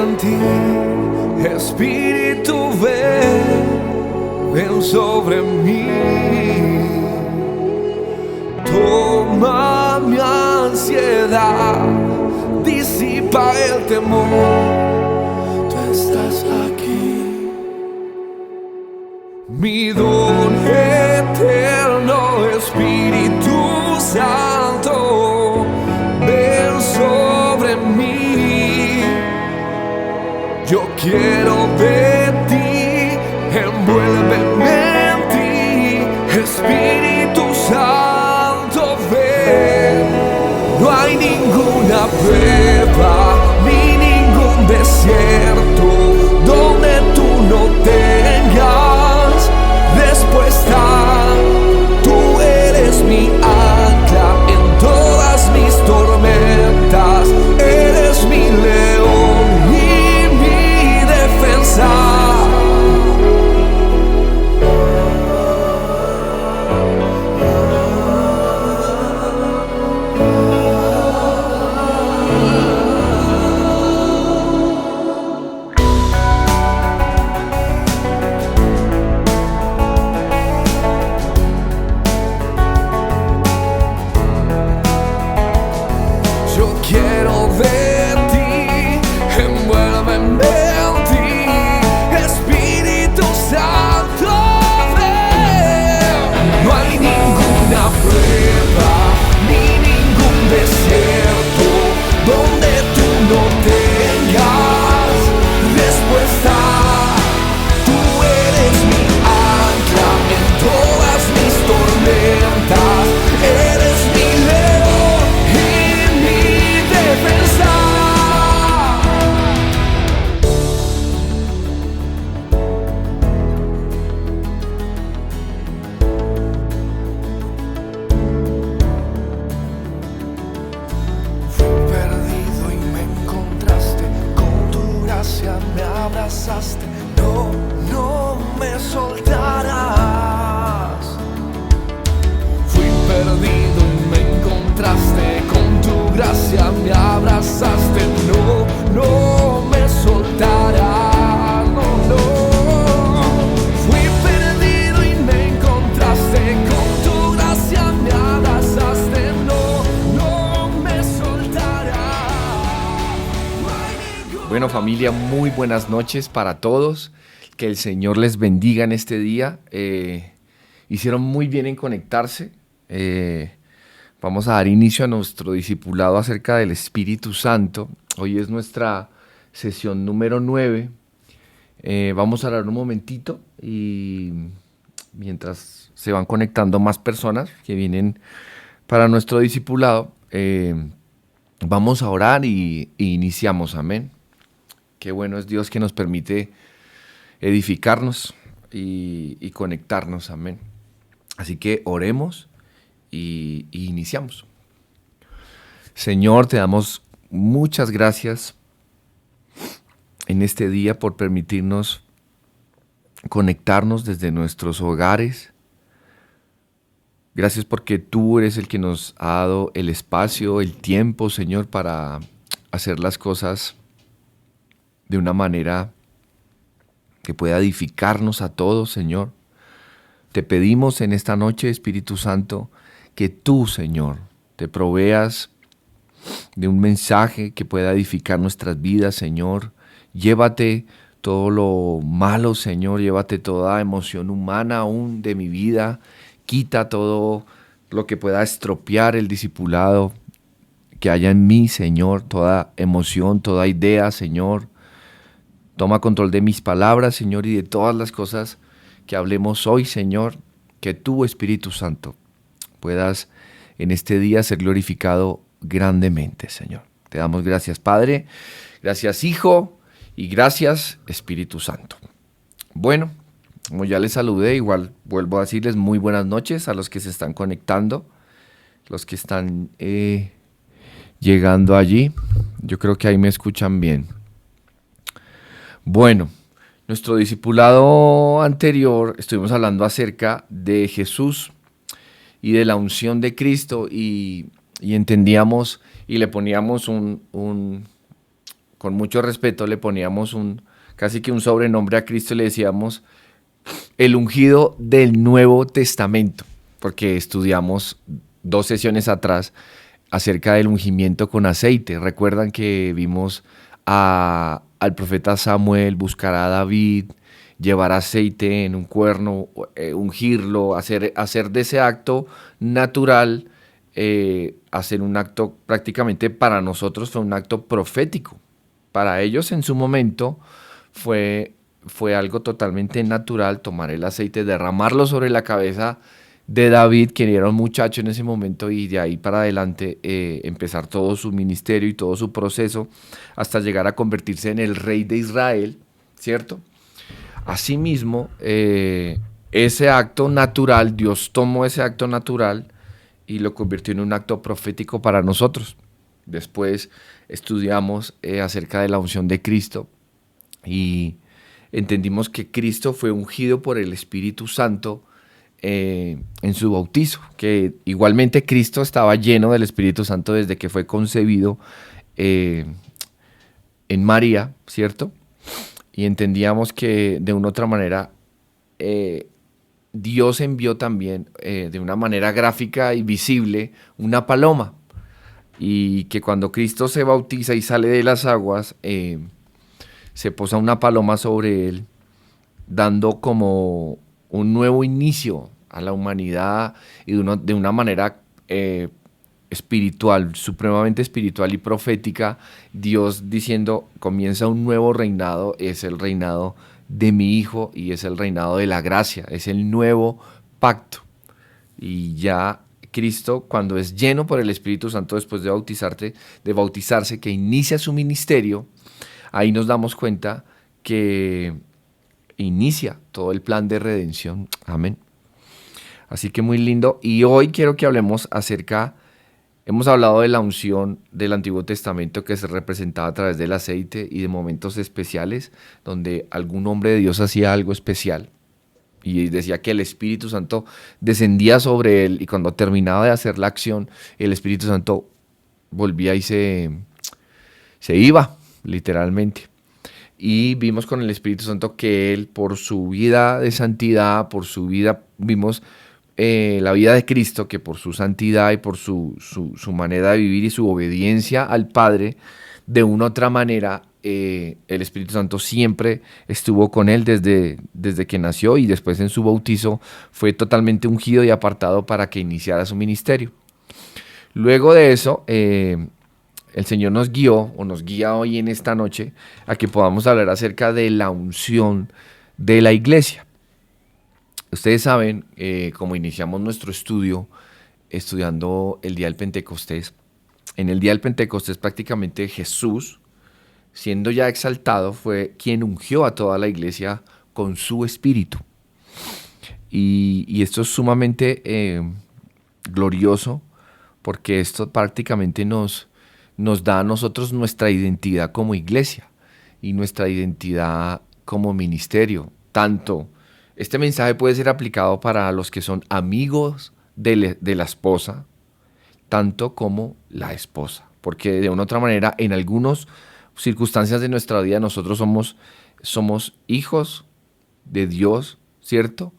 en ti, Espíritu, ven sobre mí. Toma mi ansiedad, disipa el temor. Tú estás aquí, mi don eterno, Espíritu Santo, ven sobre mí. Yo quiero de ti, envuélveme en ti, Espíritu Santo, ven. No hay ninguna prueba ni ningún desierto donde tú no tengas respuesta. Tú eres mi ancla en todas mis tormentas. Eres mi león y mi defensa. Quiero de ti, envuélveme en ti, Espíritu Santo, ven. No hay ninguna prueba ni ningún desierto donde tú no tengas respuesta. Tú eres mi ancla en todas mis tormentas. Eres mi león y mi defensa. Fui perdido y me encontraste, con tu gracia me abrazaste. No, no me soltarás. Fui perdido y me encontraste, con tu gracia me abrazaste. No, no me soltarás. No, no. Fui perdido y me encontraste, con tu gracia me abrazaste. No, no me soltarás. No hay ningún... Bueno, familia, muy buenas noches para todos. Que el Señor les bendiga en este día. Hicieron muy bien en conectarse. Vamos a dar inicio a nuestro discipulado acerca del Espíritu Santo. Hoy es nuestra sesión número 9. Vamos a hablar un momentito y mientras se van conectando más personas que vienen para nuestro discipulado, vamos a orar y iniciamos. Amén. Qué bueno es Dios que nos permite edificarnos y conectarnos. Amén. Así que oremos y iniciamos. Señor, te damos muchas gracias en este día por permitirnos conectarnos desde nuestros hogares. Gracias porque tú eres el que nos ha dado el espacio, el tiempo, Señor, para hacer las cosas de una manera que pueda edificarnos a todos, Señor. Te pedimos en esta noche, Espíritu Santo, que tú, Señor, te proveas de un mensaje que pueda edificar nuestras vidas, Señor. Llévate todo lo malo, Señor, llévate toda emoción humana aún de mi vida. Quita todo lo que pueda estropear el discipulado que haya en mí, Señor, toda emoción, toda idea, Señor. Toma control de mis palabras, Señor, y de todas las cosas que hablemos hoy, Señor, que tú, Espíritu Santo, puedas en este día ser glorificado grandemente, Señor. Te damos gracias, Padre, gracias, Hijo, y gracias, Espíritu Santo. Bueno, como ya les saludé, igual vuelvo a decirles muy buenas noches a los que se están conectando, los que están llegando allí. Yo creo que ahí me escuchan bien. Bueno, nuestro discipulado anterior estuvimos hablando acerca de Jesús y de la unción de Cristo y entendíamos y le poníamos con mucho respeto le poníamos casi que un sobrenombre a Cristo y le decíamos el ungido del Nuevo Testamento, porque estudiamos 2 sesiones atrás acerca del ungimiento con aceite. Recuerdan que vimos al profeta Samuel buscar a David, llevar aceite en un cuerno, ungirlo, hacer de ese acto natural, hacer un acto prácticamente para nosotros fue un acto profético. Para ellos en su momento fue algo totalmente natural tomar el aceite, derramarlo sobre la cabeza de David, quien era un muchacho en ese momento, y de ahí para adelante empezar todo su ministerio y todo su proceso hasta llegar a convertirse en el rey de Israel, ¿cierto? Asimismo, ese acto natural, Dios tomó ese acto natural y lo convirtió en un acto profético para nosotros. Después estudiamos acerca de la unción de Cristo y entendimos que Cristo fue ungido por el Espíritu Santo en su bautizo, que igualmente Cristo estaba lleno del Espíritu Santo desde que fue concebido en María, ¿cierto? Y entendíamos que de una u otra manera Dios envió también de una manera gráfica y visible una paloma, y que cuando Cristo se bautiza y sale de las aguas, se posa una paloma sobre él, dando como un nuevo inicio a la humanidad y de una manera espiritual, supremamente espiritual y profética, Dios diciendo, comienza un nuevo reinado, es el reinado de mi Hijo y es el reinado de la gracia, es el nuevo pacto. Y ya Cristo, cuando es lleno por el Espíritu Santo después de bautizarse, que inicia su ministerio, ahí nos damos cuenta que inicia todo el plan de redención. Amén. Así que muy lindo. Y hoy quiero que hablemos hemos hablado de la unción del Antiguo Testamento que se representaba a través del aceite y de momentos especiales donde algún hombre de Dios hacía algo especial y decía que el Espíritu Santo descendía sobre él, y cuando terminaba de hacer la acción, el Espíritu Santo volvía y se iba, literalmente. Y vimos con el Espíritu Santo que él, por su vida de santidad, por su vida, vimos la vida de Cristo, que por su santidad y por su manera de vivir y su obediencia al Padre, de una u otra manera, el Espíritu Santo siempre estuvo con él desde que nació, y después en su bautizo fue totalmente ungido y apartado para que iniciara su ministerio. Luego de eso, el Señor nos guía hoy en esta noche a que podamos hablar acerca de la unción de la iglesia. Ustedes saben, como iniciamos nuestro estudiando el día del Pentecostés, en el día del Pentecostés prácticamente Jesús, siendo ya exaltado, fue quien ungió a toda la iglesia con su espíritu. Y esto es sumamente glorioso, porque esto prácticamente nos da a nosotros nuestra identidad como iglesia y nuestra identidad como ministerio. Este mensaje puede ser aplicado para los que son amigos de la esposa, tanto como la esposa, porque de una u otra manera, en algunas circunstancias de nuestra vida, nosotros somos hijos de Dios, ¿cierto?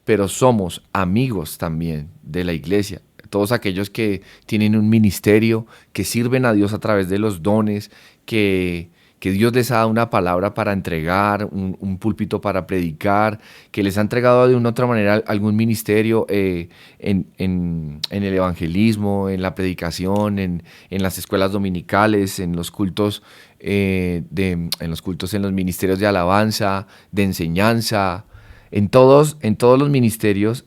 Pero somos amigos también de la iglesia. Todos aquellos que tienen un ministerio, que sirven a Dios a través de los dones, que Dios les ha dado una palabra para entregar, un púlpito para predicar, que les ha entregado de una u otra manera algún ministerio en el evangelismo, en la predicación, en las escuelas dominicales, en los cultos, en los ministerios de alabanza, de enseñanza, en todos los ministerios.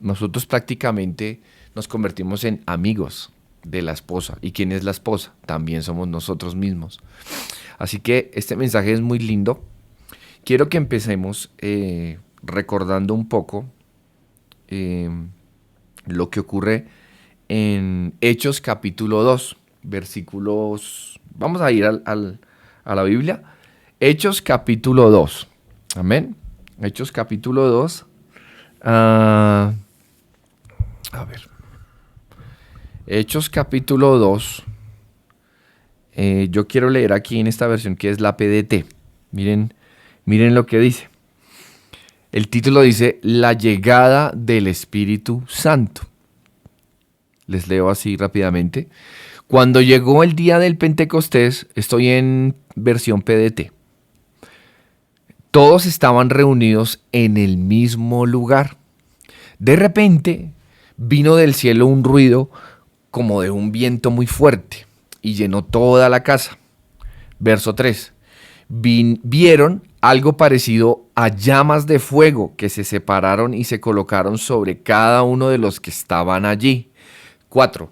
Nosotros prácticamente nos convertimos en amigos de la esposa. ¿Y quién es la esposa? También somos nosotros mismos. Así que este mensaje es muy lindo. Quiero que empecemos recordando un poco lo que ocurre en Hechos capítulo 2, versículos... Vamos a ir a la Biblia. Hechos capítulo 2. Amén. Hechos capítulo 2. A ver. Hechos capítulo 2, Yo quiero leer aquí en esta versión que es la PDT. Miren lo que dice. El título dice La llegada del Espíritu Santo. Les leo así rápidamente. Cuando llegó el día del Pentecostés, estoy en versión PDT. Todos estaban reunidos en el mismo lugar. De repente vino del cielo un ruido como de un viento muy fuerte y llenó toda la casa. Verso 3. Vieron algo parecido a llamas de fuego que se separaron y se colocaron sobre cada uno de los que estaban allí. 4.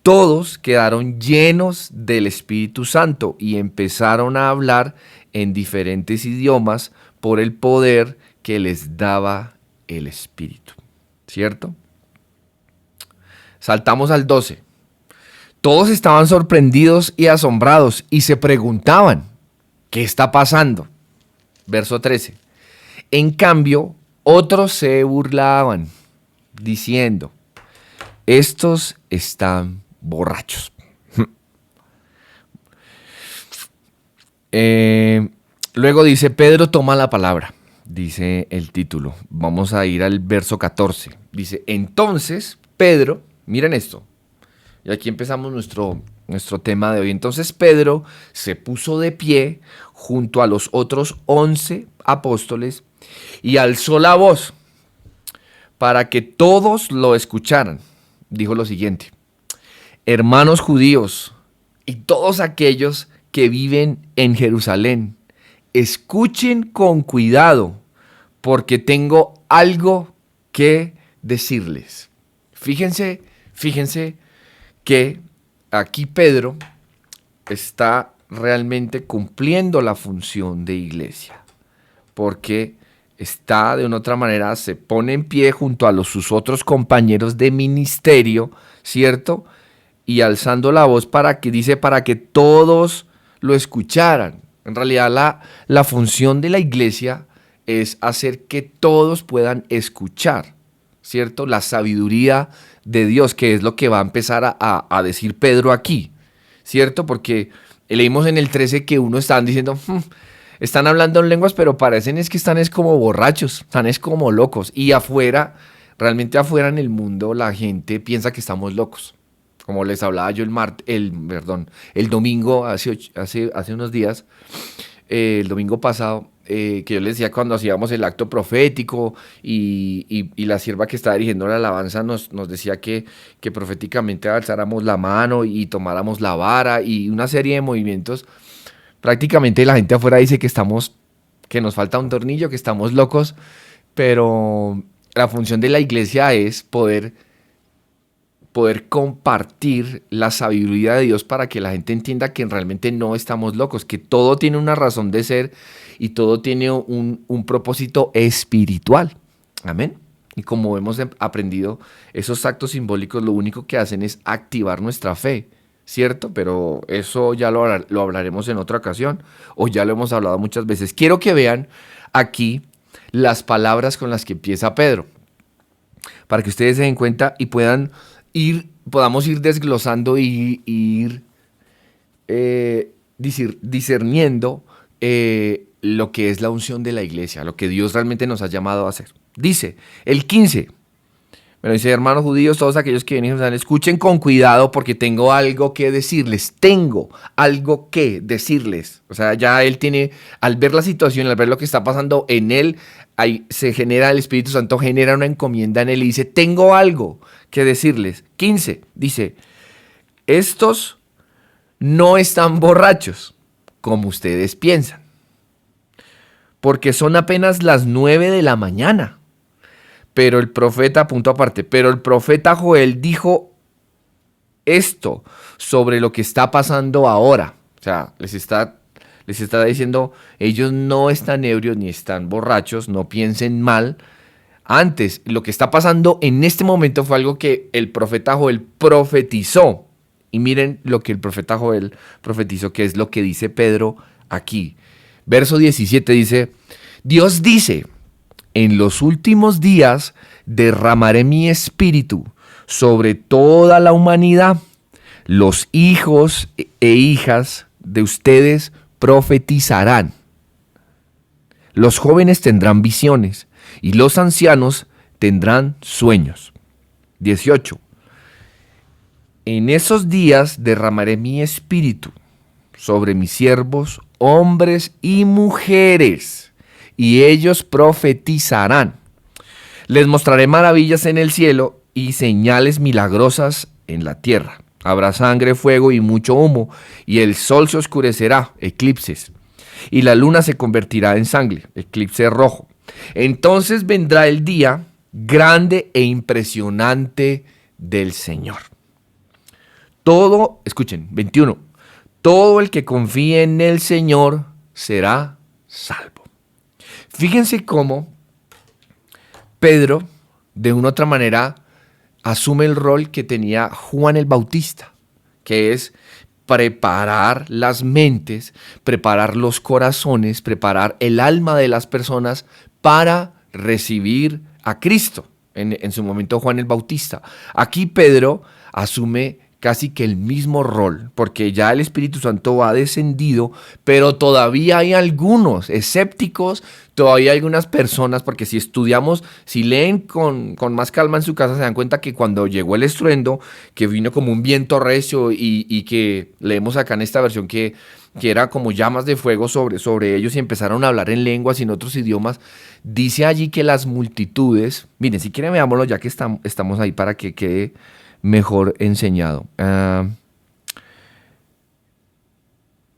Todos quedaron llenos del Espíritu Santo y empezaron a hablar en diferentes idiomas por el poder que les daba el Espíritu. ¿Cierto? Saltamos al 12. Todos estaban sorprendidos y asombrados y se preguntaban, ¿qué está pasando? Verso 13. En cambio, otros se burlaban, diciendo, estos están borrachos. Luego dice, Pedro toma la palabra, dice el título. Vamos a ir al verso 14. Dice, entonces Pedro, miren esto, y aquí empezamos nuestro tema de hoy. Entonces Pedro se puso de pie junto a los otros 11 apóstoles y alzó la voz para que todos lo escucharan. Dijo lo siguiente, hermanos judíos y todos aquellos que viven en Jerusalén, escuchen con cuidado porque tengo algo que decirles. Fíjense que aquí Pedro está realmente cumpliendo la función de iglesia, porque está de una otra manera, se pone en pie junto a sus otros compañeros de ministerio, ¿cierto? Y alzando la voz para que todos lo escucharan. En realidad la función de la iglesia es hacer que todos puedan escuchar, ¿cierto? La sabiduría de Dios, que es lo que va a empezar a decir Pedro aquí, ¿cierto? Porque leímos en el 13 que uno estaban diciendo, están hablando en lenguas, pero parecen es que están como borrachos, están como locos. Y realmente afuera en el mundo la gente piensa que estamos locos. Como les hablaba yo el domingo, hace unos días, el domingo pasado, que yo les decía cuando hacíamos el acto profético y la sierva que estaba dirigiendo la alabanza nos decía que proféticamente alzáramos la mano y tomáramos la vara y una serie de movimientos. Prácticamente la gente afuera dice que nos falta un tornillo, que estamos locos, pero la función de la iglesia es poder compartir la sabiduría de Dios para que la gente entienda que realmente no estamos locos, que todo tiene una razón de ser y todo tiene un propósito espiritual. Amén. Y como hemos aprendido, esos actos simbólicos lo único que hacen es activar nuestra fe, ¿cierto? Pero eso ya lo hablaremos en otra ocasión, o ya lo hemos hablado muchas veces. Quiero que vean aquí las palabras con las que empieza Pedro, para que ustedes se den cuenta y podamos ir desglosando y ir discerniendo lo que es la unción de la iglesia, lo que Dios realmente nos ha llamado a hacer. Dice, el 15, dice, hermanos judíos, todos aquellos que vienen a Jerusalén, escuchen con cuidado porque tengo algo que decirles, O sea, ya él tiene, al ver la situación, al ver lo que está pasando en él, ahí se genera, el Espíritu Santo genera una encomienda en él y dice, tengo algo que decirles. 15, dice, estos no están borrachos, como ustedes piensan, porque son apenas las 9 de la mañana. Pero el profeta, punto aparte, pero el profeta Joel dijo esto sobre lo que está pasando ahora. O sea, les está diciendo, ellos no están ebrios ni están borrachos, no piensen mal. Antes, lo que está pasando en este momento fue algo que el profeta Joel profetizó. Y miren lo que el profeta Joel profetizó, que es lo que dice Pedro aquí. Verso 17 dice, Dios dice, en los últimos días derramaré mi espíritu sobre toda la humanidad. Los hijos e hijas de ustedes profetizarán. Los jóvenes tendrán visiones y los ancianos tendrán sueños. 18. En esos días derramaré mi espíritu sobre mis siervos, hombres y mujeres, y ellos profetizarán. Les mostraré maravillas en el cielo y señales milagrosas en la tierra. Habrá sangre, fuego y mucho humo, y el sol se oscurecerá, eclipses, y la luna se convertirá en sangre, eclipse rojo. Entonces vendrá el día grande e impresionante del Señor. Escuchen, 21, todo el que confíe en el Señor será salvo. Fíjense cómo Pedro, de una u otra manera, asume el rol que tenía Juan el Bautista, que es preparar las mentes, preparar los corazones, preparar el alma de las personas para recibir a Cristo. En su momento Juan el Bautista. Aquí Pedro asume casi que el mismo rol, porque ya el Espíritu Santo ha descendido, pero todavía hay algunos escépticos, todavía hay algunas personas, porque si leen con más calma en su casa, se dan cuenta que cuando llegó el estruendo, que vino como un viento recio y que leemos acá en esta versión que era como llamas de fuego sobre ellos y empezaron a hablar en lenguas y en otros idiomas, dice allí que las multitudes, miren, si quieren veámoslo ya que estamos ahí para que quede mejor enseñado.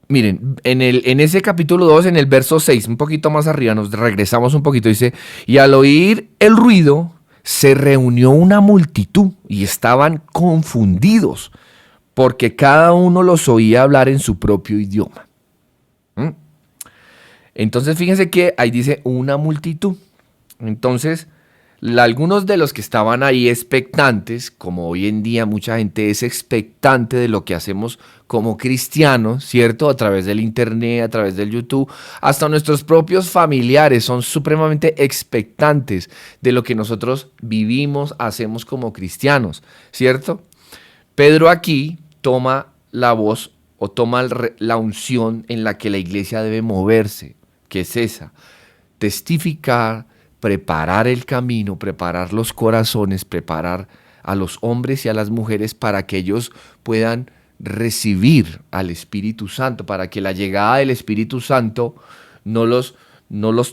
Miren, en ese capítulo 2, en el verso 6, un poquito más arriba, nos regresamos un poquito, dice, y al oír el ruido, se reunió una multitud y estaban confundidos, porque cada uno los oía hablar en su propio idioma. Entonces, fíjense que ahí dice una multitud. Entonces, algunos de los que estaban ahí expectantes, como hoy en día mucha gente es expectante de lo que hacemos como cristianos, ¿cierto? A través del internet, a través del YouTube, hasta nuestros propios familiares son supremamente expectantes de lo que nosotros vivimos, hacemos como cristianos, ¿cierto? Pedro aquí toma la voz o toma la unción en la que la iglesia debe moverse, que es esa, testificar, preparar el camino, preparar los corazones, preparar a los hombres y a las mujeres para que ellos puedan recibir al Espíritu Santo, para que la llegada del Espíritu Santo no los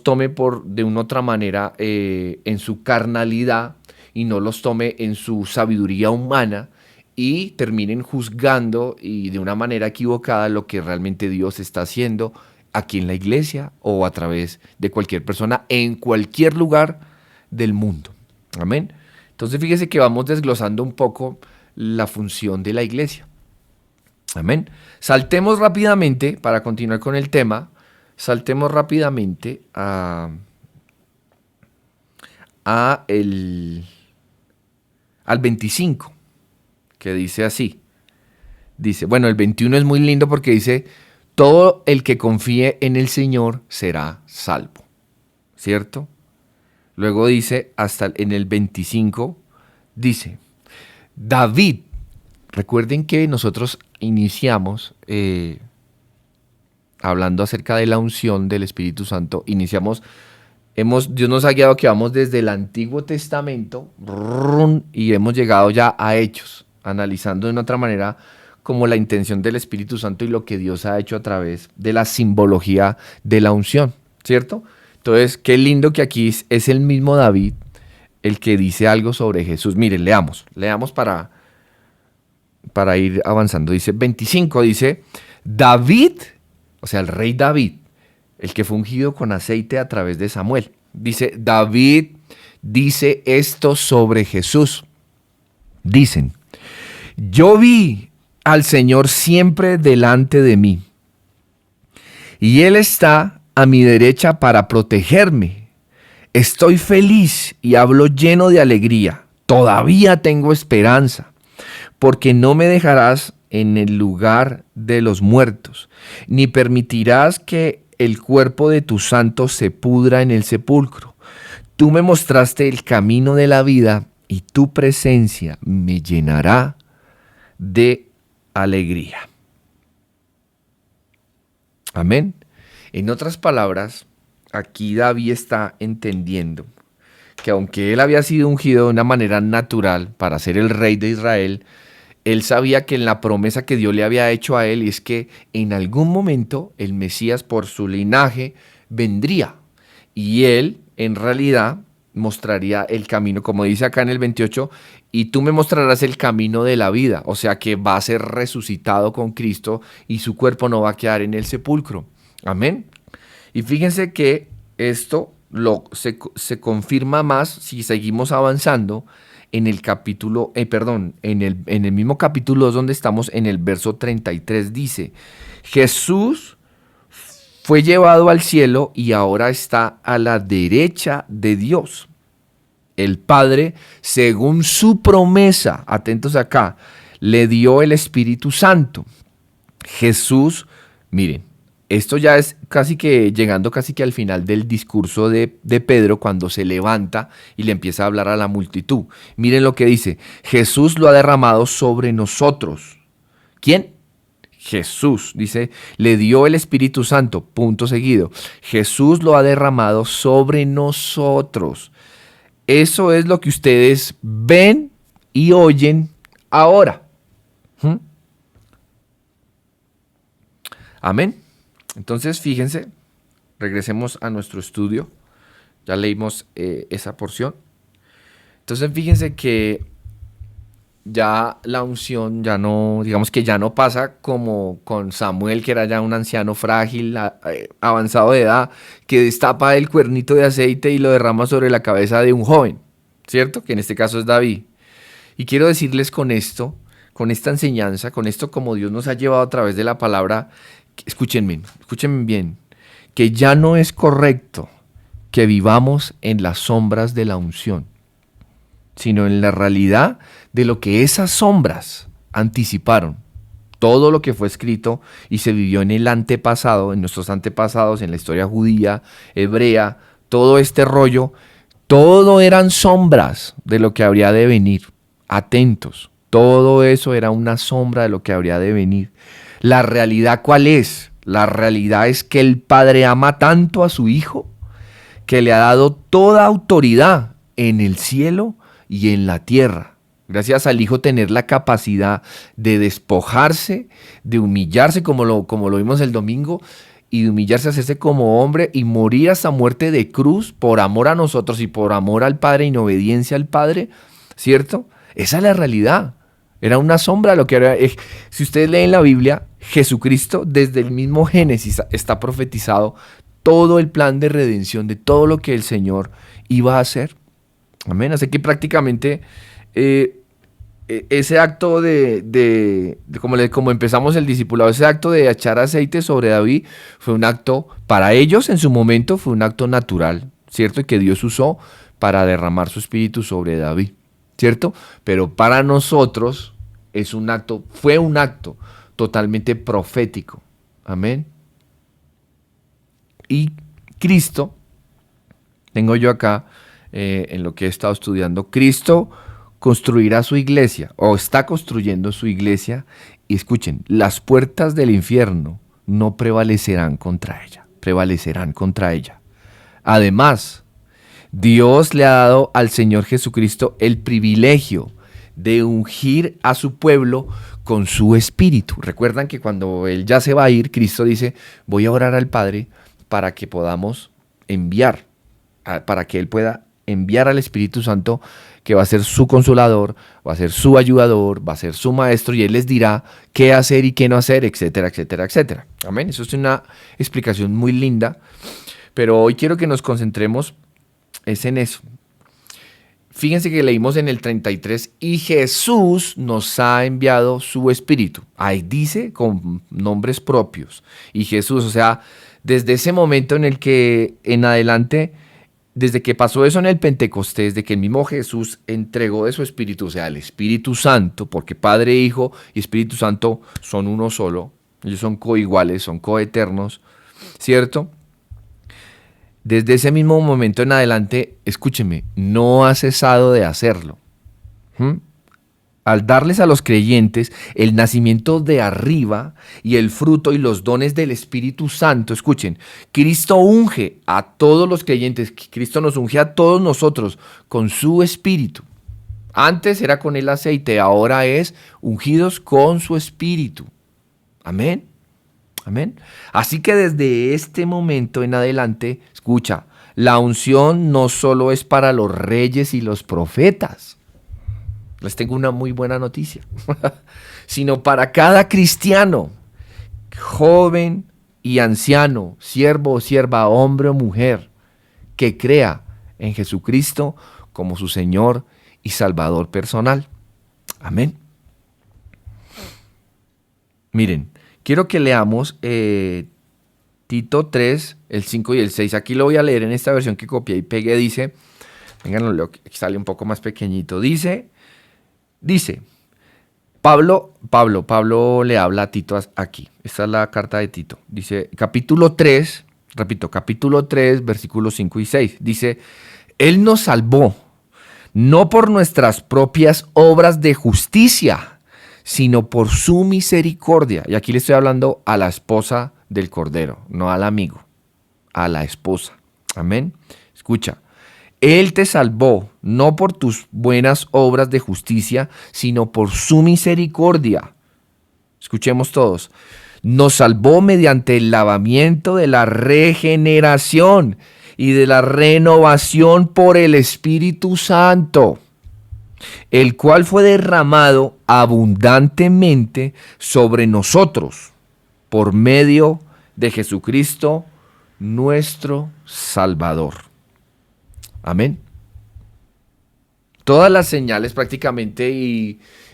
tome de una otra manera en su carnalidad y no los tome en su sabiduría humana y terminen juzgando y de una manera equivocada lo que realmente Dios está haciendo aquí en la iglesia o a través de cualquier persona en cualquier lugar del mundo. Amén. Entonces fíjese que vamos desglosando un poco la función de la iglesia. Amén. Saltemos rápidamente, para continuar con el tema, al 25, que dice así. Dice, bueno, el 21 es muy lindo porque dice, todo el que confíe en el Señor será salvo, ¿cierto? Luego dice, en el 25, dice, David, recuerden que nosotros iniciamos, hablando acerca de la unción del Espíritu Santo, Dios nos ha guiado que vamos desde el Antiguo Testamento y hemos llegado ya a Hechos, analizando de una otra manera como la intención del Espíritu Santo y lo que Dios ha hecho a través de la simbología de la unción, ¿cierto? Entonces, qué lindo que aquí es el mismo David el que dice algo sobre Jesús. Miren, leamos para ir avanzando. Dice 25, dice, David, o sea, el rey David, el que fue ungido con aceite a través de Samuel. Dice, David dice esto sobre Jesús. Dicen, yo vi al Señor siempre delante de mí, y Él está a mi derecha para protegerme. Estoy feliz y hablo lleno de alegría. Todavía tengo esperanza, porque no me dejarás en el lugar de los muertos, ni permitirás que el cuerpo de tu santo se pudra en el sepulcro. Tú me mostraste el camino de la vida, y tu presencia me llenará de alegría. Amén. En otras palabras, aquí David está entendiendo que aunque él había sido ungido de una manera natural para ser el rey de Israel, él sabía que en la promesa que Dios le había hecho a él es que en algún momento el Mesías por su linaje vendría y él en realidad mostraría el camino, como dice acá en el 28, y tú me mostrarás el camino de la vida, o sea que va a ser resucitado con Cristo y su cuerpo no va a quedar en el sepulcro. Amén. Y fíjense que esto se confirma más si seguimos avanzando en el capítulo, en el mismo capítulo 2 donde estamos en el verso 33 dice, Jesús fue llevado al cielo y ahora está a la derecha de Dios. El Padre, según su promesa, atentos acá, le dio el Espíritu Santo. Jesús, miren, esto ya es casi que llegando casi que al final del discurso de Pedro cuando se levanta y le empieza a hablar a la multitud. Miren lo que dice, Jesús lo ha derramado sobre nosotros. ¿Quién? Jesús, dice, le dio el Espíritu Santo, punto seguido. Jesús lo ha derramado sobre nosotros. Eso es lo que ustedes ven y oyen ahora. ¿Mm? Amén. Entonces, fíjense, regresemos a nuestro estudio. Ya leímos esa porción. Entonces, fíjense que ya la unción ya no, digamos que ya no pasa como con Samuel, que era ya un anciano frágil, avanzado de edad, que destapa el cuernito de aceite y lo derrama sobre la cabeza de un joven, ¿cierto? Que en este caso es David. Y quiero decirles con esto, con esta enseñanza, con esto como Dios nos ha llevado a través de la palabra, escúchenme bien, que ya no es correcto que vivamos en las sombras de la unción, sino en la realidad de lo que esas sombras anticiparon. Todo lo que fue escrito y se vivió en el antepasado, en nuestros antepasados, en la historia judía, hebrea, todo este rollo, todo eran sombras de lo que habría de venir. Atentos, todo eso era una sombra de lo que habría de venir. ¿La realidad cuál es? La realidad es que el Padre ama tanto a su Hijo que le ha dado toda autoridad en el cielo y en la tierra. Gracias al Hijo tener la capacidad de despojarse, de humillarse como lo vimos el domingo, y de humillarse, hacerse como hombre y morir hasta muerte de cruz por amor a nosotros y por amor al Padre, en obediencia al Padre, ¿cierto? Esa es la realidad. Era una sombra lo que era. Si ustedes leen la Biblia, Jesucristo, desde el mismo Génesis está profetizado todo el plan de redención de todo lo que el Señor iba a hacer. Amén. Así que prácticamente ese acto como empezamos el discipulado, ese acto de echar aceite sobre David fue un acto, para ellos en su momento fue un acto natural, ¿cierto? Y que Dios usó para derramar su espíritu sobre David, ¿cierto? Pero para nosotros fue un acto totalmente profético. Amén. Y Cristo, tengo yo acá, en lo que he estado estudiando, Cristo construirá su iglesia, o está construyendo su iglesia, y escuchen, las puertas del infierno no prevalecerán contra ella. Además, Dios le ha dado al Señor Jesucristo el privilegio de ungir a su pueblo con su espíritu. Recuerdan que cuando Él ya se va a ir, Cristo dice, voy a orar al Padre para que podamos enviar, para que Él pueda enviar al Espíritu Santo, que va a ser su consolador, va a ser su ayudador, va a ser su maestro, y Él les dirá qué hacer y qué no hacer, etcétera, etcétera, etcétera. Amén. Eso es una explicación muy linda, pero hoy quiero que nos concentremos en eso. Fíjense que leímos en el 33, y Jesús nos ha enviado su Espíritu. Ahí dice con nombres propios. Y Jesús, o sea, desde ese momento en el que en adelante, desde que pasó eso en el Pentecostés, de que el mismo Jesús entregó de su Espíritu, o sea, el Espíritu Santo, porque Padre, Hijo y Espíritu Santo son uno solo, ellos son coiguales, son coeternos, ¿cierto? Desde ese mismo momento en adelante, escúcheme, no ha cesado de hacerlo. al darles a los creyentes el nacimiento de arriba y el fruto y los dones del Espíritu Santo. Escuchen, Cristo unge a todos los creyentes, Cristo nos unge a todos nosotros con su Espíritu. Antes era con el aceite, ahora es ungidos con su Espíritu. Amén. Amén. Así que desde este momento en adelante, escucha, la unción no solo es para los reyes y los profetas. Les tengo una muy buena noticia. Sino para cada cristiano, joven y anciano, siervo o sierva, hombre o mujer, que crea en Jesucristo como su Señor y Salvador personal. Amén. Miren, quiero que leamos Tito 3, el 5 y el 6. Aquí lo voy a leer en esta versión que copié y pegué. Dice, vengan, lo leo, que sale un poco más pequeñito. Dice, Pablo le habla a Tito aquí. Esta es la carta de Tito. Dice, capítulo 3, versículos 5 y 6. Dice, Él nos salvó, no por nuestras propias obras de justicia, sino por su misericordia. Y aquí le estoy hablando a la esposa del Cordero, no al amigo, a la esposa. Amén. Escucha. Él te salvó, no por tus buenas obras de justicia, sino por su misericordia. Escuchemos todos. Nos salvó mediante el lavamiento de la regeneración y de la renovación por el Espíritu Santo, el cual fue derramado abundantemente sobre nosotros por medio de Jesucristo, nuestro Salvador. Amén. Todas las señales prácticamente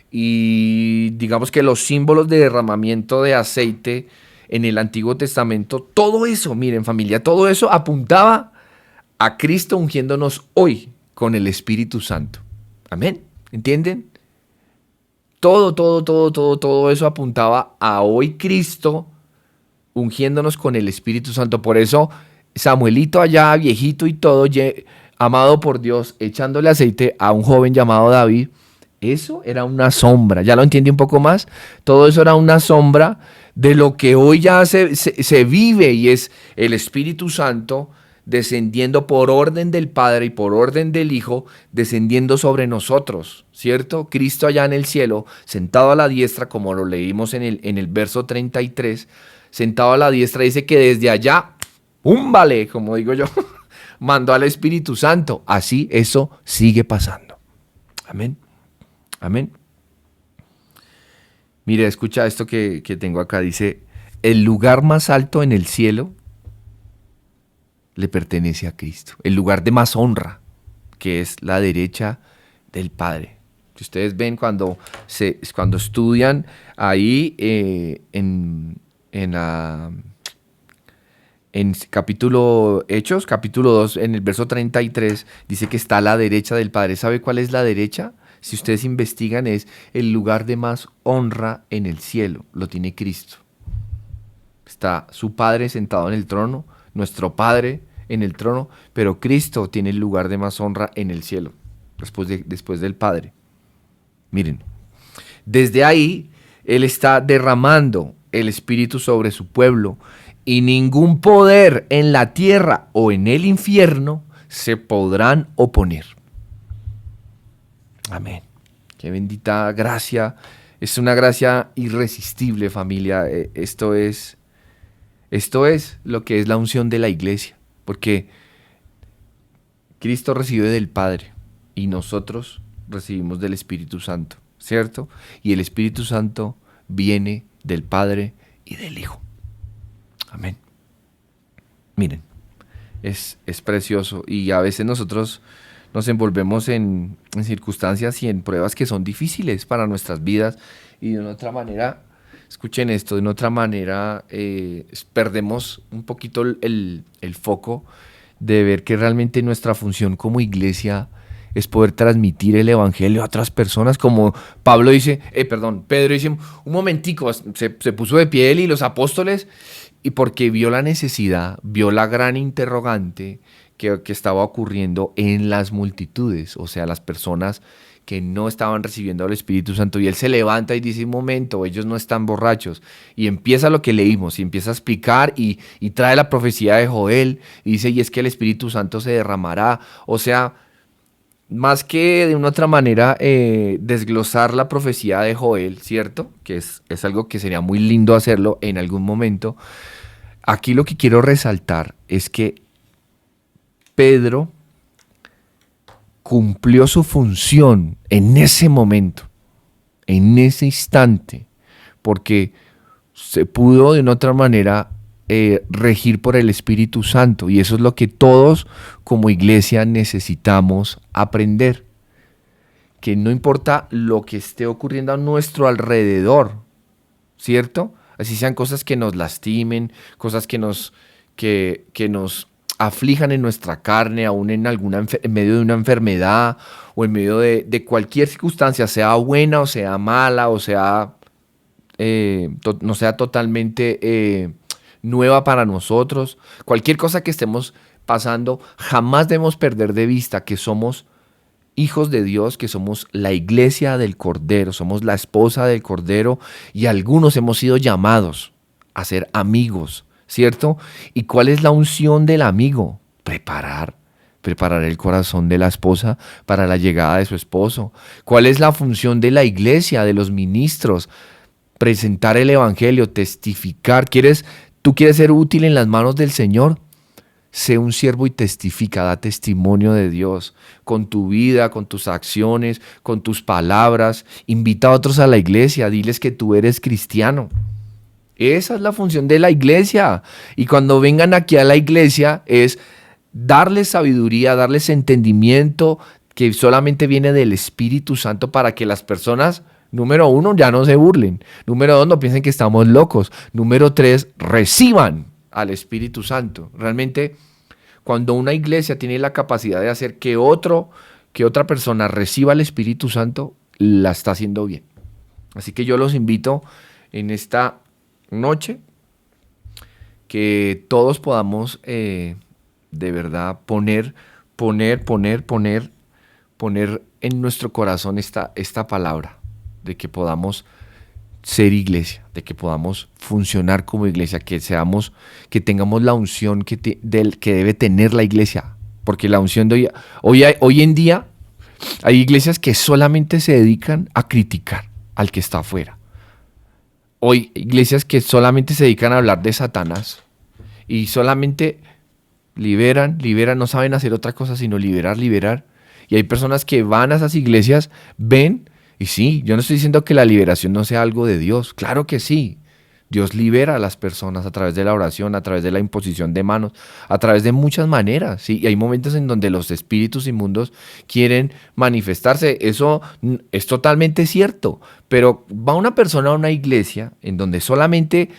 y digamos que los símbolos de derramamiento de aceite en el Antiguo Testamento, todo eso, miren familia, todo eso apuntaba a Cristo ungiéndonos hoy con el Espíritu Santo. Amén. ¿Entienden? Todo eso apuntaba a hoy Cristo ungiéndonos con el Espíritu Santo. Por eso Samuelito allá, viejito y todo, amado por Dios, echándole aceite a un joven llamado David, eso era una sombra. ¿Ya lo entiende un poco más? Todo eso era una sombra de lo que hoy ya se vive, y es el Espíritu Santo descendiendo por orden del Padre y por orden del Hijo, descendiendo sobre nosotros, ¿cierto? Cristo allá en el cielo, sentado a la diestra, como lo leímos en el verso 33, sentado a la diestra, dice que desde allá, ¡púmbale!, como digo yo, mandó al Espíritu Santo. Así eso sigue pasando. Amén. Amén. Mire, escucha esto que tengo acá. Dice, el lugar más alto en el cielo le pertenece a Cristo. El lugar de más honra, que es la derecha del Padre. Si ustedes ven cuando estudian ahí en capítulo Hechos, capítulo 2, en el verso 33, dice que está a la derecha del Padre. ¿Sabe cuál es la derecha? Si ustedes investigan, es el lugar de más honra en el cielo. Lo tiene Cristo. Está su Padre sentado en el trono, nuestro Padre en el trono, pero Cristo tiene el lugar de más honra en el cielo, después del Padre. Miren, desde ahí Él está derramando el Espíritu sobre su pueblo, y ningún poder en la tierra o en el infierno se podrán oponer. Amén. Qué bendita gracia. Es una gracia irresistible, familia. Esto es lo que es la unción de la iglesia, porque Cristo recibe del Padre y nosotros recibimos del Espíritu Santo, ¿cierto? Y el Espíritu Santo viene del Padre y del Hijo. Amén. Miren, es precioso, y a veces nosotros nos envolvemos en circunstancias y en pruebas que son difíciles para nuestras vidas, y de una otra manera, escuchen esto, de una otra manera perdemos un poquito el foco de ver que realmente nuestra función como iglesia es poder transmitir el evangelio a otras personas, como Pedro dice, un momentico, se puso de pie él y los apóstoles, y porque vio la necesidad, vio la gran interrogante que estaba ocurriendo en las multitudes, o sea, las personas que no estaban recibiendo al Espíritu Santo. Y él se levanta y dice, un momento, ellos no están borrachos. Y empieza lo que leímos, y empieza a explicar, y trae la profecía de Joel, y dice, y es que el Espíritu Santo se derramará. O sea, más que de una otra manera desglosar la profecía de Joel, ¿cierto? Que es algo que sería muy lindo hacerlo en algún momento. Aquí lo que quiero resaltar es que Pedro cumplió su función en ese momento, en ese instante, porque se pudo de una otra manera regir por el Espíritu Santo, y eso es lo que todos como iglesia necesitamos aprender, que no importa lo que esté ocurriendo a nuestro alrededor, ¿cierto? Así sean cosas que nos lastimen, cosas que nos aflijan en nuestra carne, aún en medio de una enfermedad o en medio de cualquier circunstancia, sea buena o sea mala o sea no sea totalmente nueva para nosotros. Cualquier cosa que estemos pasando, jamás debemos perder de vista que somos hijos de Dios, que somos la iglesia del Cordero, somos la esposa del Cordero, y algunos hemos sido llamados a ser amigos, ¿cierto? ¿Y cuál es la unción del amigo? Preparar el corazón de la esposa para la llegada de su esposo. ¿Cuál es la función de la iglesia, de los ministros? Presentar el evangelio, testificar. ¿Tú quieres ser útil en las manos del Señor? Sé un siervo y testifica, da testimonio de Dios con tu vida, con tus acciones, con tus palabras. Invita a otros a la iglesia, diles que tú eres cristiano. Esa es la función de la iglesia. Y cuando vengan aquí a la iglesia es darles sabiduría, darles entendimiento que solamente viene del Espíritu Santo para que las personas, número 1, ya no se burlen. Número 2, no piensen que estamos locos. Número 3, reciban al Espíritu Santo. Realmente, cuando una iglesia tiene la capacidad de hacer que otra persona reciba el Espíritu Santo, la está haciendo bien. Así que yo los invito en esta noche que todos podamos de verdad poner en nuestro corazón esta palabra, de que podamos ser iglesia, de que podamos funcionar como iglesia, que tengamos la unción que debe tener la iglesia, porque la unción de hoy en día hay iglesias que solamente se dedican a criticar al que está afuera. Hoy iglesias que solamente se dedican a hablar de Satanás y solamente liberan, no saben hacer otra cosa sino liberar. Y hay personas que van a esas iglesias, ven. Y sí, yo no estoy diciendo que la liberación no sea algo de Dios. Claro que sí. Dios libera a las personas a través de la oración, a través de la imposición de manos, a través de muchas maneras. ¿Sí? Y hay momentos en donde los espíritus inmundos quieren manifestarse. Eso es totalmente cierto. Pero va una persona a una iglesia en donde solamente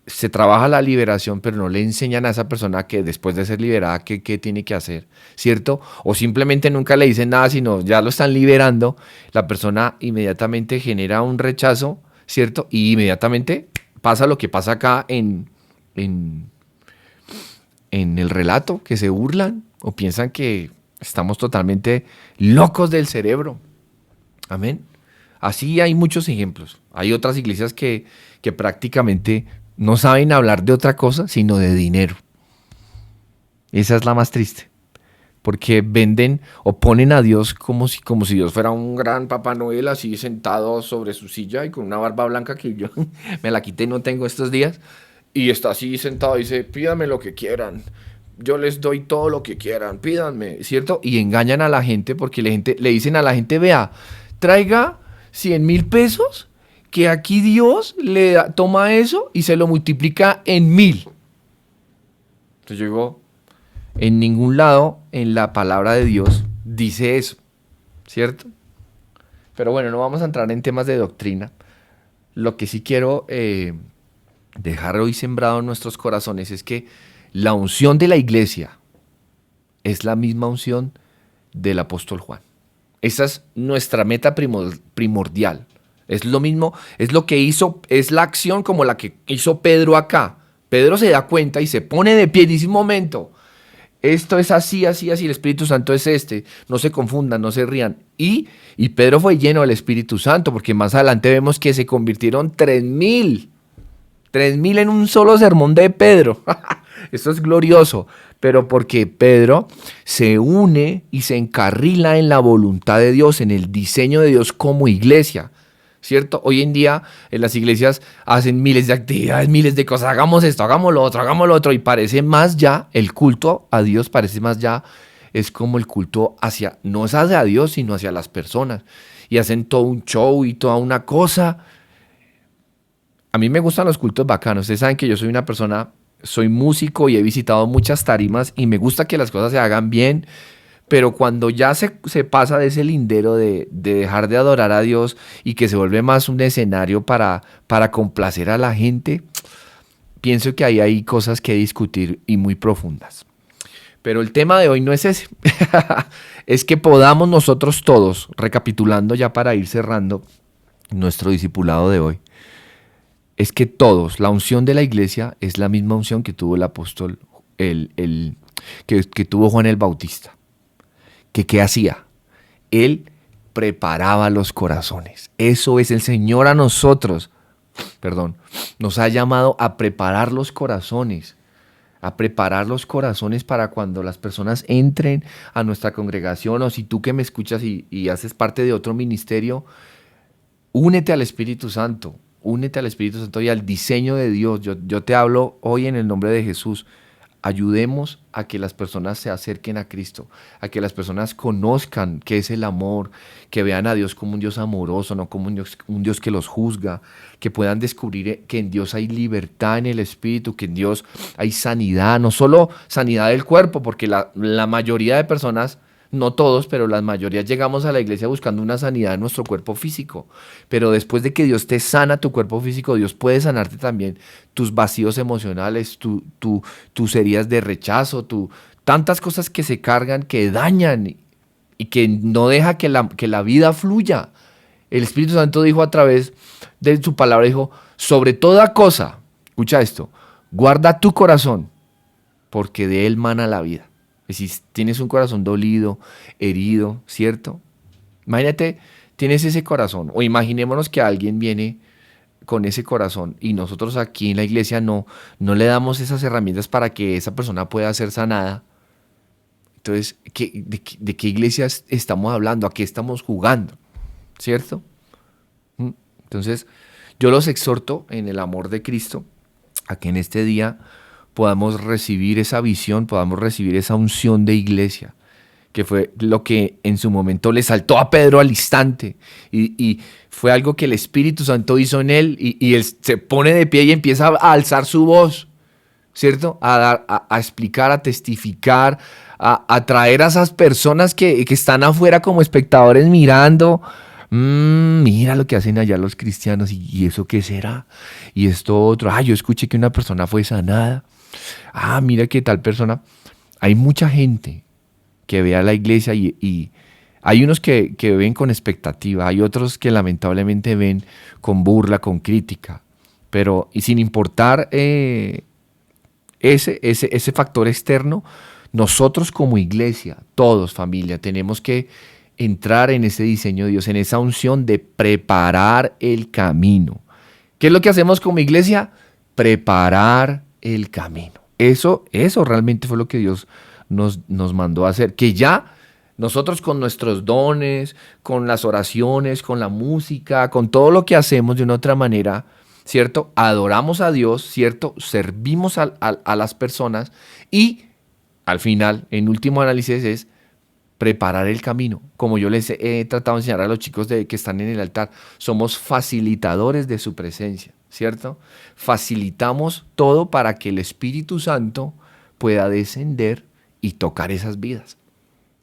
se trabaja la liberación, pero no le enseñan a esa persona que después de ser liberada, qué tiene que hacer, ¿cierto? O simplemente nunca le dicen nada, sino ya lo están liberando, la persona inmediatamente genera un rechazo, ¿cierto? Y inmediatamente pasa lo que pasa acá en el relato, que se burlan o piensan que estamos totalmente locos del cerebro. Amén. Así hay muchos ejemplos. Hay otras iglesias que prácticamente no saben hablar de otra cosa, sino de dinero. Esa es la más triste. Porque venden o ponen a Dios como si Dios fuera un gran Papá Noel, así sentado sobre su silla y con una barba blanca que yo me la quité y no tengo estos días. Y está así sentado y dice, pídanme lo que quieran. Yo les doy todo lo que quieran, pídanme, ¿cierto? Y engañan a la gente porque le dicen a la gente, vea, traiga 100,000 pesos, que aquí Dios toma eso y se lo multiplica en 1,000. Entonces yo digo, en ningún lado en la palabra de Dios dice eso, ¿cierto? Pero bueno, no vamos a entrar en temas de doctrina. Lo que sí quiero dejar hoy sembrado en nuestros corazones es que la unción de la iglesia es la misma unción del apóstol Juan. Esa es nuestra meta primordial. Es lo mismo, es lo que hizo, es la acción como la que hizo Pedro acá. Pedro se da cuenta y se pone de pie y dice, un momento, esto es así, así, así, el Espíritu Santo es este, no se confundan, no se rían. Y Pedro fue lleno del Espíritu Santo, porque más adelante vemos que se convirtieron 3,000 en un solo sermón de Pedro. Esto es glorioso, pero porque Pedro se une y se encarrila en la voluntad de Dios, en el diseño de Dios como iglesia, ¿cierto? Hoy en día en las iglesias hacen miles de actividades, miles de cosas, hagamos esto, hagamos lo otro, y parece más ya, el culto a Dios parece más ya, es como el culto hacia, no es hacia Dios, sino hacia las personas, y hacen todo un show y toda una cosa. A mí me gustan los cultos bacanos. Ustedes saben que yo soy una persona, soy músico y he visitado muchas tarimas y me gusta que las cosas se hagan bien, pero cuando ya se pasa de ese lindero de dejar de adorar a Dios y que se vuelve más un escenario para complacer a la gente, pienso que ahí hay cosas que discutir y muy profundas. Pero el tema de hoy no es ese. Es que podamos nosotros todos, recapitulando ya para ir cerrando nuestro discipulado de hoy, es que todos, la unción de la iglesia es la misma unción que tuvo el apóstol, que tuvo Juan el Bautista. ¿Qué hacía? Él preparaba los corazones. Eso es, el Señor a nosotros, nos ha llamado a preparar los corazones. A preparar los corazones para cuando las personas entren a nuestra congregación, o si tú que me escuchas y haces parte de otro ministerio, únete al Espíritu Santo. Únete al Espíritu Santo y al diseño de Dios. Yo te hablo hoy en el nombre de Jesús. Ayudemos a que las personas se acerquen a Cristo, a que las personas conozcan qué es el amor, que vean a Dios como un Dios amoroso, no como un Dios que los juzga, que puedan descubrir que en Dios hay libertad en el Espíritu, que en Dios hay sanidad, no solo sanidad del cuerpo, porque la mayoría de personas, no todos, pero la mayoría llegamos a la iglesia buscando una sanidad en nuestro cuerpo físico. Pero después de que Dios te sana tu cuerpo físico, Dios puede sanarte también tus vacíos emocionales, tus heridas de rechazo, tantas cosas que se cargan, que dañan y que no deja que la vida fluya. El Espíritu Santo dijo a través de su palabra, dijo, sobre toda cosa, escucha esto, guarda tu corazón, porque de él mana la vida. Si tienes un corazón dolido, herido, ¿cierto? Imagínate, tienes ese corazón, o imaginémonos que alguien viene con ese corazón y nosotros aquí en la iglesia no le damos esas herramientas para que esa persona pueda ser sanada. Entonces, ¿de qué iglesia estamos hablando? ¿A qué estamos jugando? ¿Cierto? Entonces, yo los exhorto en el amor de Cristo a que en este día podamos recibir esa visión, podamos recibir esa unción de iglesia, que fue lo que en su momento le saltó a Pedro al instante, y fue algo que el Espíritu Santo hizo en él, y él se pone de pie y empieza a alzar su voz, ¿cierto? A explicar, a testificar, a traer a esas personas que están afuera como espectadores mirando. Mira lo que hacen allá los cristianos, y eso qué será, y esto otro, yo escuché que una persona fue sanada. Mira que tal persona. Hay mucha gente que ve a la iglesia y hay unos que ven con expectativa, hay otros que lamentablemente ven con burla, con crítica, pero y sin importar ese factor externo, nosotros como iglesia, todos, familia, tenemos que entrar en ese diseño de Dios, en esa unción de preparar el camino. ¿Qué es lo que hacemos como iglesia? Preparar el camino. Eso realmente fue lo que Dios nos mandó a hacer. Que ya nosotros con nuestros dones, con las oraciones, con la música, con todo lo que hacemos de una otra manera, ¿cierto? Adoramos a Dios, ¿cierto? Servimos a las personas y al final, en último análisis, es preparar el camino. Como yo les he tratado de enseñar a los chicos que están en el altar, somos facilitadores de su presencia, ¿cierto? Facilitamos todo para que el Espíritu Santo pueda descender y tocar esas vidas,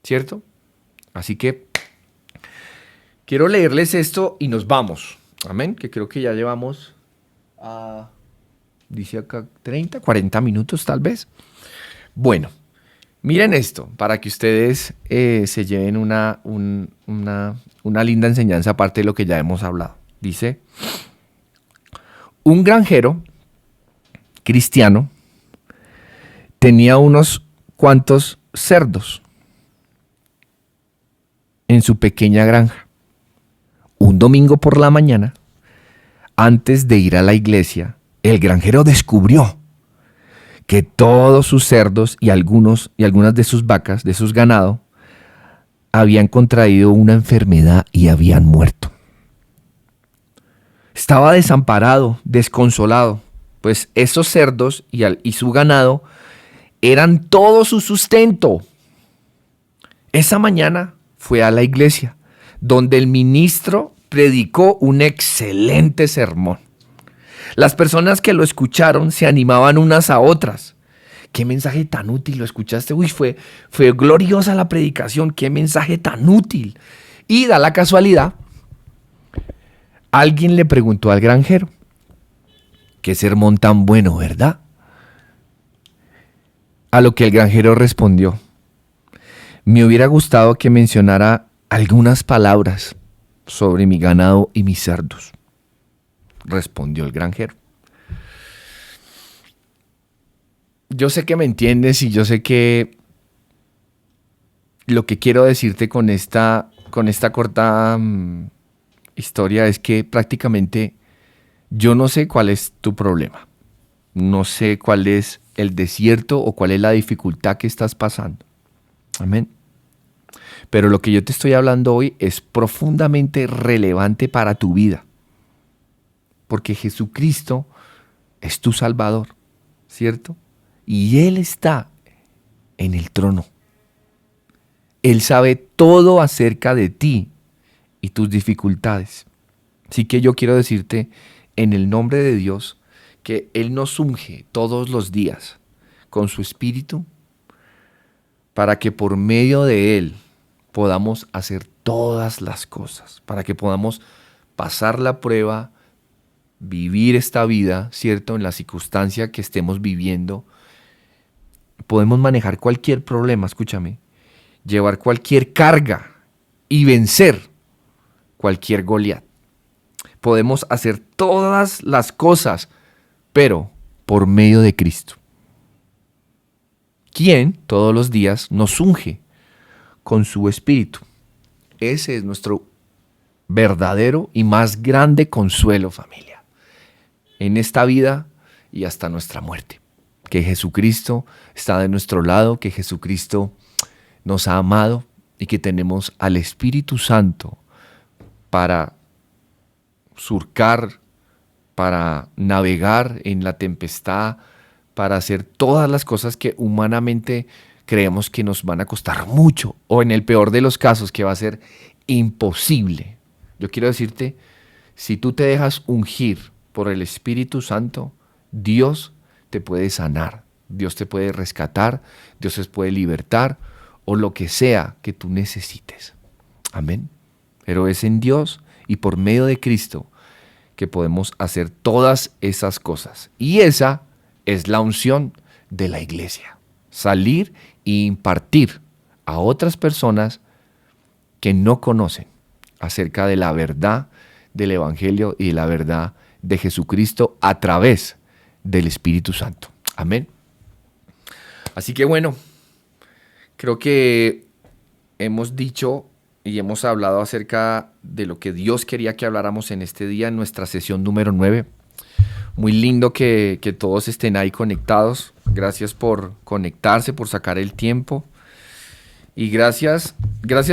¿cierto? Así que quiero leerles esto y nos vamos. Amén, que creo que ya llevamos, dice acá, 30, 40 minutos tal vez. Bueno, miren esto, para que ustedes se lleven una linda enseñanza aparte de lo que ya hemos hablado. Dice, un granjero cristiano tenía unos cuantos cerdos en su pequeña granja. Un domingo por la mañana, antes de ir a la iglesia, el granjero descubrió que todos sus cerdos y algunas de sus vacas, de sus ganado, habían contraído una enfermedad y habían muerto. Estaba desamparado, desconsolado, pues esos cerdos y su ganado eran todo su sustento. Esa mañana fue a la iglesia, donde el ministro predicó un excelente sermón. Las personas que lo escucharon se animaban unas a otras. ¡Qué mensaje tan útil! ¿Lo escuchaste? Uy, fue gloriosa la predicación. ¡Qué mensaje tan útil! Y da la casualidad, alguien le preguntó al granjero, ¡qué sermón tan bueno, ¿verdad? A lo que el granjero respondió, me hubiera gustado que mencionara algunas palabras sobre mi ganado y mis cerdos, respondió el granjero. Yo sé que me entiendes y yo sé que lo que quiero decirte con esta corta historia es que prácticamente yo no sé cuál es tu problema. No sé cuál es el desierto o cuál es la dificultad que estás pasando. Amén. Pero lo que yo te estoy hablando hoy es profundamente relevante para tu vida. Porque Jesucristo es tu Salvador, ¿cierto? Y Él está en el trono. Él sabe todo acerca de ti y tus dificultades. Así que yo quiero decirte en el nombre de Dios que Él nos unge todos los días con su Espíritu para que por medio de Él podamos hacer todas las cosas, para que podamos pasar la prueba, vivir esta vida, ¿cierto? En la circunstancia que estemos viviendo. Podemos manejar cualquier problema, escúchame, llevar cualquier carga y vencer cualquier Goliat. Podemos hacer todas las cosas, pero por medio de Cristo, quien todos los días nos unge con su Espíritu. Ese es nuestro verdadero y más grande consuelo, familia, en esta vida y hasta nuestra muerte. Que Jesucristo está de nuestro lado, que Jesucristo nos ha amado y que tenemos al Espíritu Santo para surcar, para navegar en la tempestad, para hacer todas las cosas que humanamente creemos que nos van a costar mucho, o en el peor de los casos que va a ser imposible. Yo quiero decirte, si tú te dejas ungir por el Espíritu Santo, Dios te puede sanar, Dios te puede rescatar, Dios te puede libertar, o lo que sea que tú necesites. Amén. Pero es en Dios y por medio de Cristo que podemos hacer todas esas cosas. Y esa es la unción de la iglesia. Salir e impartir a otras personas que no conocen acerca de la verdad del Evangelio y de la verdad de Jesucristo a través del Espíritu Santo. Amén. Así que bueno, creo que hemos dicho y hemos hablado acerca de lo que Dios quería que habláramos en este día, en nuestra sesión número 9. Muy lindo que todos estén ahí conectados. Gracias por conectarse, por sacar el tiempo. Y gracias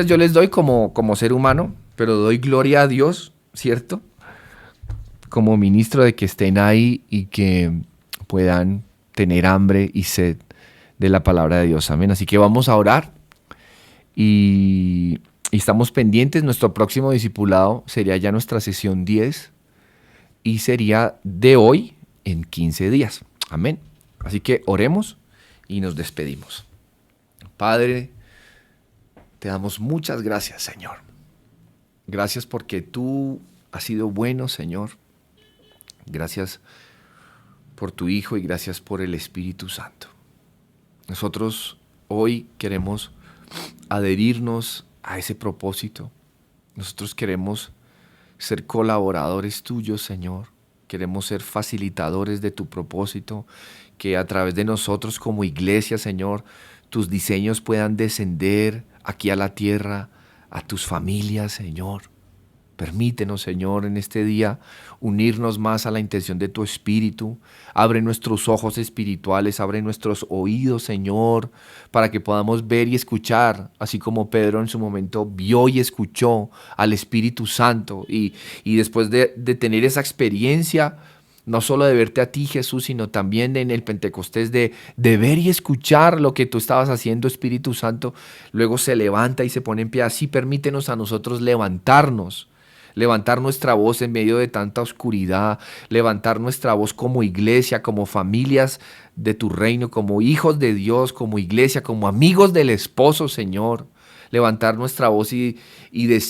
yo les doy como ser humano, pero doy gloria a Dios, ¿cierto? Como ministro de que estén ahí y que puedan tener hambre y sed de la palabra de Dios. Amén. Así que vamos a orar y estamos pendientes. Nuestro próximo discipulado sería ya nuestra sesión 10 y sería de hoy en 15 días. Amén. Así que oremos y nos despedimos. Padre, te damos muchas gracias, Señor. Gracias porque tú has sido bueno, Señor. Gracias por tu Hijo y gracias por el Espíritu Santo. Nosotros hoy queremos adherirnos a ese propósito. Nosotros queremos ser colaboradores tuyos, Señor. Queremos ser facilitadores de tu propósito, que a través de nosotros como iglesia, Señor, tus diseños puedan descender aquí a la tierra, a tus familias, Señor. Permítenos, Señor, en este día unirnos más a la intención de tu Espíritu. Abre nuestros ojos espirituales, abre nuestros oídos, Señor, para que podamos ver y escuchar, así como Pedro en su momento vio y escuchó al Espíritu Santo. Y después de tener esa experiencia, no solo de verte a ti, Jesús, sino también en el Pentecostés de ver y escuchar lo que tú estabas haciendo, Espíritu Santo, luego se levanta y se pone en pie. Así permítenos a nosotros levantar nuestra voz en medio de tanta oscuridad, levantar nuestra voz como iglesia, como familias de tu reino, como hijos de Dios, como iglesia, como amigos del esposo, Señor. Levantar nuestra voz y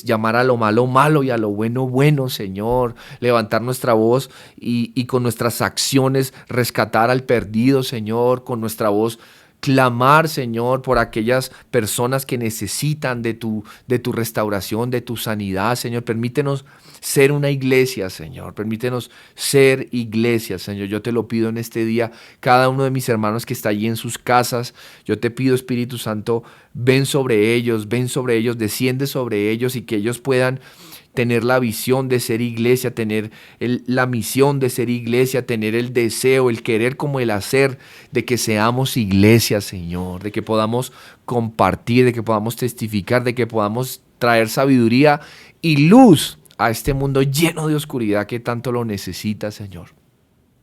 llamar a lo malo malo y a lo bueno bueno, Señor. Levantar nuestra voz y con nuestras acciones rescatar al perdido, Señor. Con nuestra voz clamar, Señor, por aquellas personas que necesitan de tu restauración, de tu sanidad, Señor. Permítenos ser una iglesia, Señor. Permítenos ser iglesia, Señor. Yo te lo pido en este día. Cada uno de mis hermanos que está allí en sus casas, yo te pido, Espíritu Santo, ven sobre ellos, desciende sobre ellos y que ellos puedan tener la visión de ser iglesia, tener la misión de ser iglesia, tener el deseo, el querer como el hacer de que seamos iglesia, Señor, de que podamos compartir, de que podamos testificar, de que podamos traer sabiduría y luz a este mundo lleno de oscuridad que tanto lo necesita, Señor.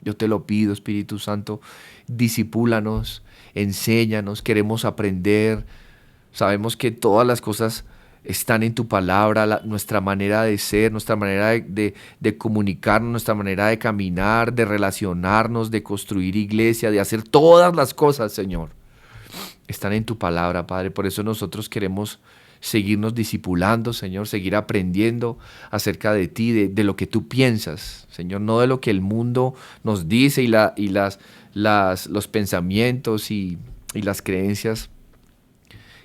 Yo te lo pido, Espíritu Santo, disipúlanos, enséñanos, queremos aprender. Sabemos que todas las cosas están en tu palabra, nuestra manera de ser, nuestra manera de comunicarnos, nuestra manera de caminar, de relacionarnos, de construir iglesia, de hacer todas las cosas, Señor. Están en tu palabra, Padre. Por eso nosotros queremos seguirnos discipulando, Señor, seguir aprendiendo acerca de ti, de lo que tú piensas, Señor, no de lo que el mundo nos dice y los pensamientos y las creencias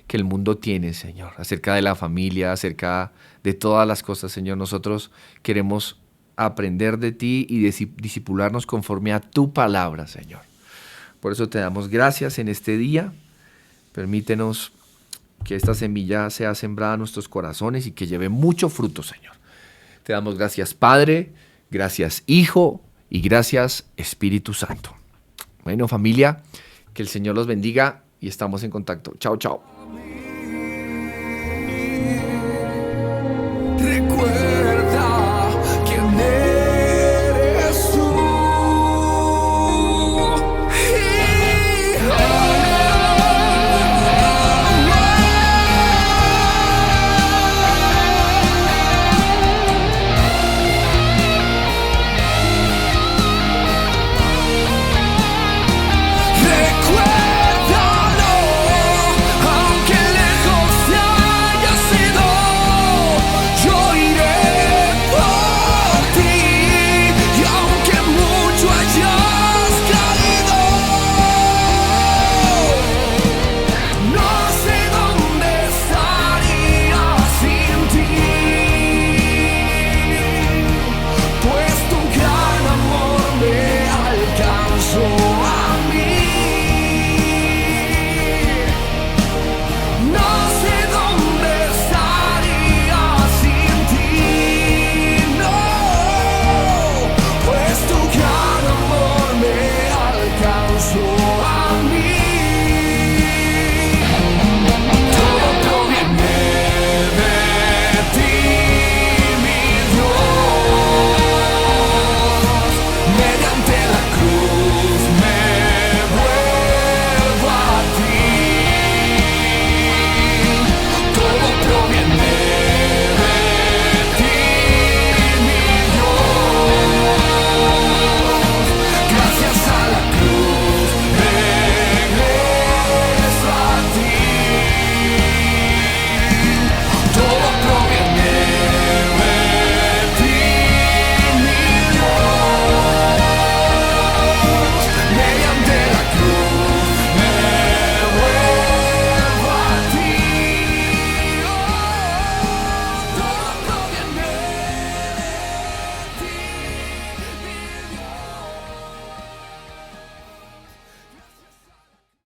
que el mundo tiene, Señor, acerca de la familia, acerca de todas las cosas, Señor. Nosotros queremos aprender de ti y discipularnos conforme a tu palabra, Señor. Por eso te damos gracias en este día. Permítenos que esta semilla sea sembrada en nuestros corazones y que lleve mucho fruto, Señor. Te damos gracias, Padre, gracias, Hijo, y gracias, Espíritu Santo. Bueno, familia, que el Señor los bendiga y estamos en contacto. Chao, chao. Recuerda